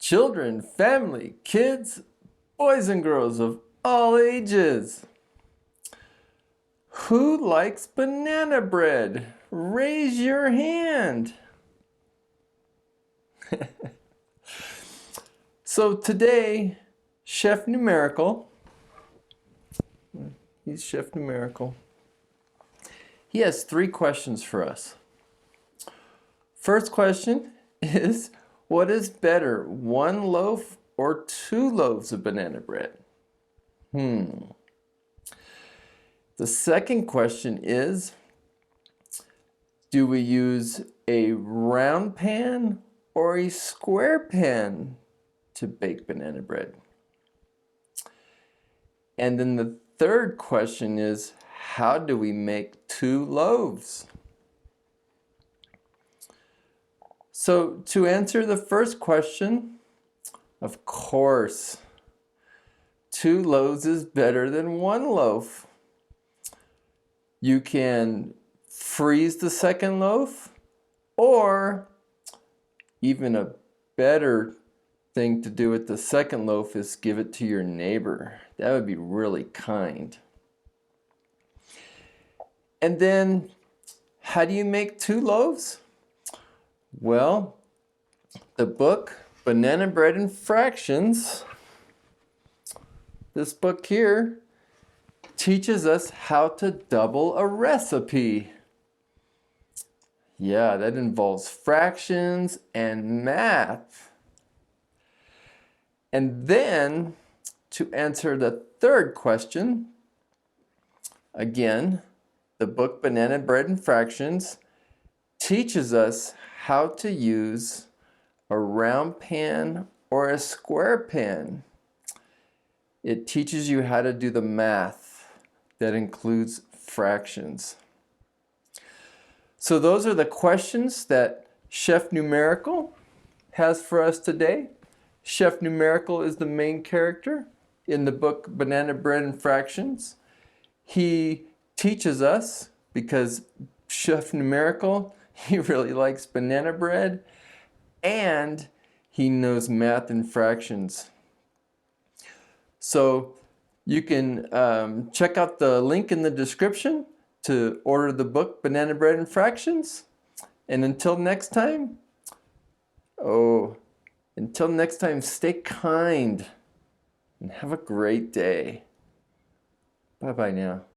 children, family, kids, boys and girls of all ages. Who likes banana bread? Raise your hand. So today, Chef Numerical, he's Chef Numerical, he has 3 questions for us. First question is, what is better, 1 loaf or 2 loaves of banana bread? The second question is, do we use a round pan or a square pan to bake banana bread? And then the third question is, how do we make 2 loaves? So to answer the first question, of course, 2 loaves is better than 1 loaf. You can freeze the second loaf, or even a better thing to do with the second loaf is give it to your neighbor. That would be really kind. And then, how do you make 2 loaves? Well, the book, Banana Bread and Fractions, this book here, teaches us how to double a recipe. Yeah, that involves fractions and math. And then, to answer the third question, again, the book Banana Bread and Fractions teaches us how to use a round pan or a square pan. It teaches you how to do the math that includes fractions. So those are the questions that Chef Numerical has for us today. Chef Numerical is the main character in the book Banana Bread and Fractions. He teaches us, because Chef Numerical, he really likes banana bread, and he knows math and fractions. So you can check out the link in the description to order the book Banana Bread and Fractions. And until next time, stay kind and have a great day. Bye-bye now.